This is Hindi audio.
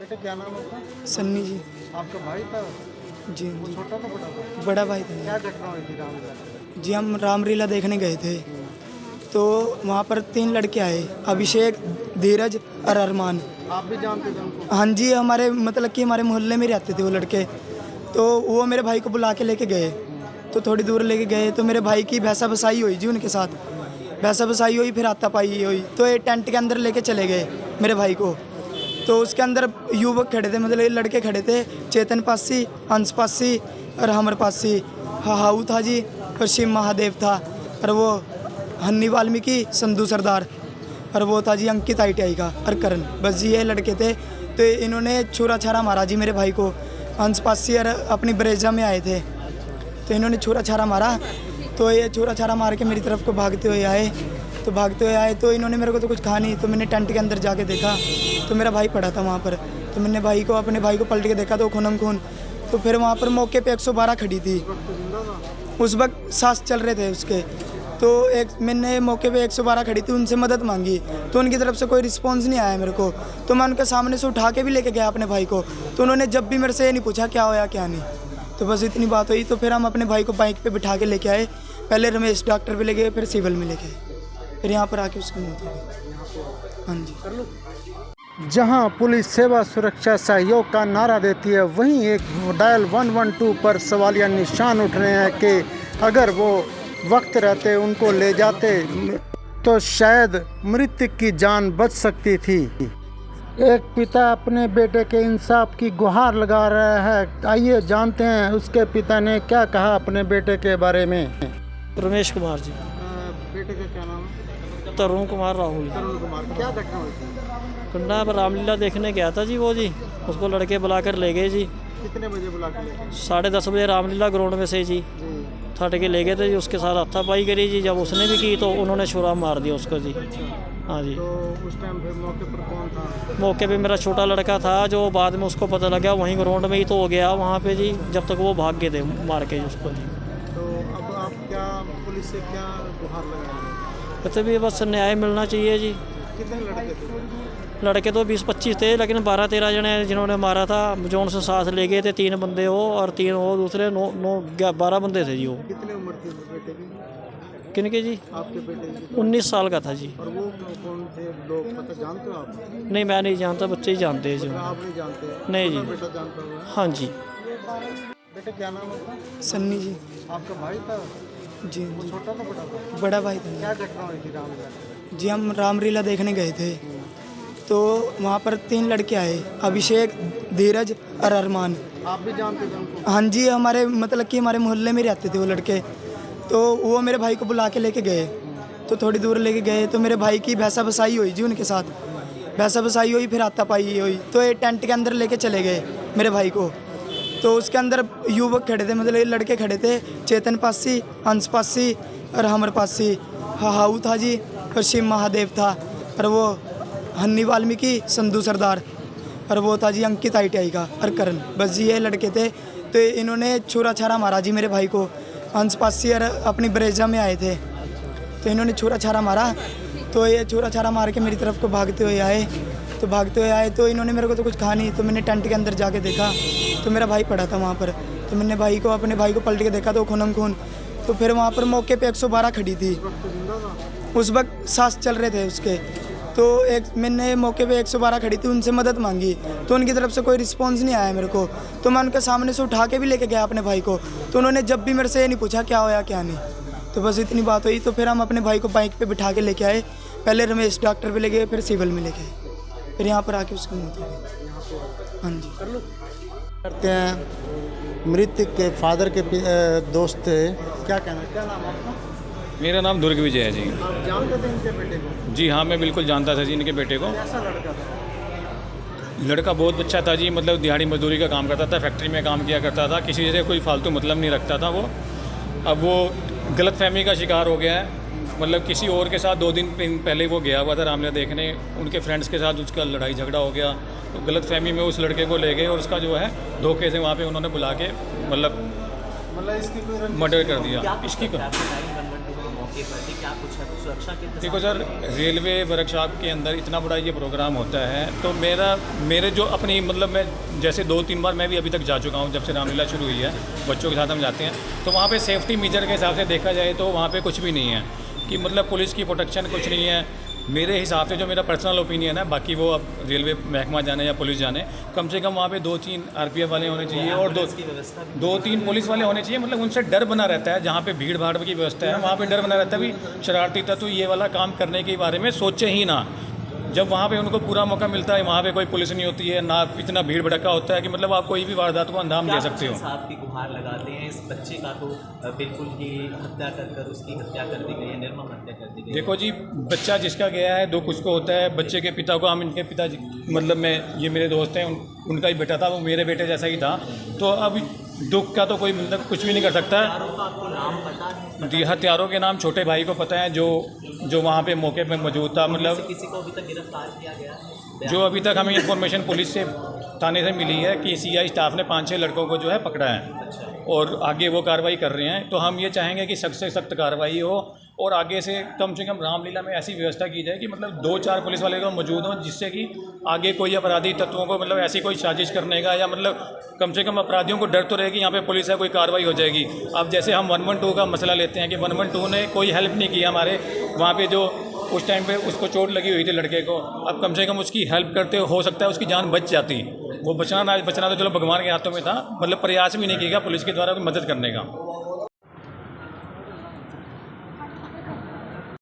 बेटे क्या नाम है आपका? सन्नी जी। आपका भाई था? जी वो जी, छोटा था बड़ा था? बड़ा भाई था क्या घटना हुई थी रामलीला? जी। हम रामलीला देखने गए थे तो वहाँ पर 3 लड़के आए, अभिषेक, धीरज और अरमान। आप भी जानते थे उनको? हाँ जी, हमारे मतलब कि हमारे मोहल्ले में रहते थे वो लड़के। तो वो मेरे भाई को बुला के लेके गए, तो थोड़ी दूर लेके गए तो मेरे भाई की भैंसा बसाई हुई जी उनके साथ। भैंसा बसाई हुई, फिर हाथापाई हुई, तो ये टेंट के अंदर लेके चले गए मेरे भाई को। तो उसके अंदर युवक खड़े थे, मतलब ये लड़के खड़े थे, चेतन पासी, अंश पासी और हमर पासी। हाऊ था जी, और शिव महादेव था, और वो हन्नी वाल्मीकि, संधू सरदार, और वो था जी अंकित ITI का, और करण। बस जी ये लड़के थे। तो इन्होंने छुरा छारा मारा जी मेरे भाई को। अंश पासी और अपनी ब्रेजा में आए थे, तो इन्होंने छुरा छारा मारा। तो ये छुरा छारा मार के मेरी तरफ को भागते हुए आए। तो इन्होंने मेरे को तो कुछ कहा नहीं। तो मैंने टेंट के अंदर जाके देखा तो मेरा भाई पड़ा था वहाँ पर। तो मैंने अपने भाई को पलट के देखा तो खूनम खून। तो फिर वहाँ पर मौके पे 112 खड़ी थी। उस वक्त सांस चल रहे थे उसके। तो मैंने मौके पे 112 खड़ी थी, उनसे मदद मांगी, तो उनकी तरफ से कोई रिस्पॉन्स नहीं आया मेरे को। तो मैं उनके सामने से उठा के भी लेके गया अपने भाई को। तो उन्होंने जब भी मेरे से ये नहीं पूछा क्या होया क्या नहीं। तो बस इतनी बात हुई। तो फिर हम अपने भाई को बाइक पे बिठा के लेके आए। पहले रमेश डॉक्टर पे ले गए, फिर सिविल में लेके आए, फिर यहाँ पर आके उसकी मौत हो गई। हाँ जी। जहां पुलिस सेवा सुरक्षा सहयोग का नारा देती है, वहीं एक डायल 112 पर सवालिया निशान उठ रहे हैं कि अगर वो वक्त रहते उनको ले जाते तो शायद मृतक की जान बच सकती थी। एक पिता अपने बेटे के इंसाफ की गुहार लगा रहा है। आइए जानते हैं उसके पिता ने क्या कहा अपने बेटे के बारे में। रमेश कुमार जी। बेटे का क्या नाम है? तरुण कुमार राहुल। तरुण कुमार। क्या घटना हुई थी? कुंडा पर रामलीला देखने गया था जी वो जी। उसको लड़के बुलाकर ले गए जी। कितने बजे बुला के ले गए? 10:30 बजे रामलीला ग्राउंड में से जी थट के ले गए थे जी। उसके साथ हाथापाई करी जी। जब उसने भी की तो उन्होंने छुरा मार दिया उसको जी। हाँ जी। तो उस टाइम फिर मौके पर कौन था? मौके पे मेरा छोटा लड़का था, जो बाद में उसको पता लगा वहीं ग्राउंड में ही तो हो गया वहाँ पे जी, जब तक वो भाग गए थे मार के उसको जी। तो अब आप क्या पुलिस से क्या गुहार लगाएंगे? कहते भी बस न्याय मिलना चाहिए जी। कितने लड़के थे? लड़के तो 20-25 थे, लेकिन 12-13 जने जिन्होंने मारा था, जो उनसे साथ ले गए थे 3 बंदे वो, और 3 वो दूसरे 12 बंदे थे जी वो। कितनी उम्र थी उस बेटे की? किनके जी? आपके बेटे की? 19 साल का था जी। और वो कौन थे लोग, पता जानते हो आप? नहीं, मैं नहीं जानता, बच्चे ही जानते हैं जी। आप नहीं जानते? नहीं जी। बेटा जानता हुआ? हाँ जी। बेटे क्या नाम है आपका? सन्नी जी। आपका भाई था? जी वो जी, छोटा था बड़ा था? बड़ा भाई था क्या घटना हुई थी रामलीला? जी। हम रामलीला देखने गए थे तो वहाँ पर 3 लड़के आए, अभिषेक, धीरज और अरमान। आप भी जानते थे उनको? हाँ जी, हमारे मतलब कि हमारे मोहल्ले में रहते थे वो लड़के। तो वो मेरे भाई को बुला के लेके गए, तो थोड़ी दूर लेके गए तो मेरे भाई की भैंसा बसाई हुई जी उनके साथ। भैंसा बसाई हुई, फिर हाथापाई हुई, तो ये टेंट के अंदर लेके चले गए मेरे भाई को। तो उसके अंदर युवक खड़े थे, मतलब ये लड़के खड़े थे, चेतन पासी, अंश पासी और हमर पासी। हाऊ था जी, और शिव महादेव था, और वो हन्नी वाल्मीकि, संधू सरदार, और वो था जी अंकित ITI का, और करण। बस जी ये लड़के थे। तो इन्होंने छुरा छारा मारा जी मेरे भाई को। अंश पासी और अपनी ब्रेजा में आए थे, तो इन्होंने छुरा छारा मारा। तो ये छुरा छारा मार के मेरी तरफ को भागते हुए आए। तो इन्होंने मेरे को तो कुछ कहा नहीं। तो मैंने टेंट के अंदर जाके देखा तो मेरा भाई पड़ा था वहाँ पर। तो मैंने अपने भाई को पलट के देखा तो खूनम खून। तो फिर वहाँ पर मौके पे 112 खड़ी थी। उस वक्त सांस चल रहे थे उसके। तो मैंने मौके पे 112 खड़ी थी, उनसे मदद मांगी, तो उनकी तरफ से कोई रिस्पॉन्स नहीं आया मेरे को। तो मैं उनके सामने से उठा के भी लेके गया अपने भाई को। तो उन्होंने जब भी मेरे से ये नहीं पूछा क्या होया क्या नहीं। तो बस इतनी बात हुई। तो फिर हम अपने भाई को बाइक पे बिठा के लेके आए। पहले रमेश डॉक्टर पे ले गए, फिर सिविल में लेके आए, फिर यहाँ पर आके उसकी मौत हो गई। हाँ जी। करते हैं मृतक के फादर के दोस्त थे, क्या कहना? क्या नाम आपका? मेरा नाम दुर्ग विजय है जी। आप जानते थे इनके बेटे को? जी हाँ, मैं बिल्कुल जानता था जी इनके बेटे को। कैसा लड़का था? लड़का बहुत अच्छा था जी, मतलब दिहाड़ी मजदूरी का काम करता था, फैक्ट्री में काम किया करता था, किसी से कोई फालतू मतलब नहीं रखता था वो। अब वो गलतफहमी का शिकार हो गया है, मतलब किसी और के साथ 2 दिन पहले वो गया हुआ था रामलीला देखने, उनके फ्रेंड्स के साथ उसका लड़ाई झगड़ा हो गया। तो गलतफहमी में उस लड़के को ले गए और उसका जो है धोखे से वहाँ पे उन्होंने बुला के मतलब इसकी कोई मर्डर कर दिया। इसकी के प्रति क्या कुछ है, सुरक्षा के देखो सर, रेलवे वर्कशॉप के अंदर इतना बड़ा ये प्रोग्राम होता है, तो मेरे जो अपनी मतलब मैं जैसे 2-3 बार मैं भी अभी तक जा चुका हूँ, जब से रामलीला शुरू हुई है, बच्चों के साथ हम जाते हैं, तो वहाँ पे सेफ्टी मेजर के हिसाब से देखा जाए तो वहाँ पे कुछ भी नहीं है कि मतलब पुलिस की प्रोटेक्शन कुछ नहीं है मेरे हिसाब से, जो मेरा पर्सनल ओपिनियन है। बाकी वो अब रेलवे महकमा जाने या पुलिस जाने, कम से कम वहाँ पे 2-3 RPF वाले होने चाहिए और 2-3 पुलिस वाले होने चाहिए। मतलब उनसे डर बना रहता है, जहाँ पे भीड़ भाड़ की व्यवस्था है वहाँ पे डर बना रहता है भी शरारती तत्व ये वाला काम करने के बारे में सोचे ही ना। जब वहाँ पे उनको पूरा मौका मिलता है, वहाँ पे कोई पुलिस नहीं होती है ना, इतना भीड़ भड़का होता है कि मतलब आप कोई भी वारदात को अंजाम दे सकते हो। साहब की गुहार लगाते हैं, इस बच्चे का तो बिल्कुल ही हत्या कर उसकी हत्या कर दी गई है, निर्मम हत्या कर दी गई है। देखो जी, बच्चा जिसका गया है दुख उसको होता है। बच्चे के पिता को, हम इनके पिताजी मतलब मैं, ये मेरे दोस्त हैं, उनका ही बेटा था, वो मेरे बेटे जैसा ही था, तो अब दुख का तो कोई मतलब कुछ भी नहीं कर सकता। आपको नाम पता है? जी, हत्यारों के नाम छोटे भाई को पता है, जो वहाँ पे मौके पे मौजूद था। मतलब किसी को अभी तक गिरफ्तार किया गया है? जो अभी तक हमें इन्फॉर्मेशन पुलिस से थाने से मिली है कि CI स्टाफ ने 5-6 लड़कों को जो है पकड़ा है और आगे वो कार्रवाई कर रहे हैं। तो हम ये चाहेंगे कि सख्त से सख्त कार्रवाई हो और आगे से कम रामलीला में ऐसी व्यवस्था की जाए कि मतलब 2-4 पुलिस वाले लोग मौजूद हों, जिससे कि आगे कोई अपराधी तत्वों को मतलब ऐसी कोई साजिश करने का या मतलब कम से कम अपराधियों को डर तो रहेगी यहाँ पे पुलिस है, कोई कार्रवाई हो जाएगी। अब जैसे हम 112 का मसला लेते हैं कि 112 ने कोई हेल्प नहीं की हमारे वहाँ पे, जो उस टाइम पे उसको चोट लगी हुई थी लड़के को। अब कम से कम उसकी हेल्प करते हो सकता है उसकी जान बच जाती। वो बचना तो चलो भगवान के हाथों में था, मतलब प्रयास भी नहीं किया पुलिस के द्वारा मदद करने का।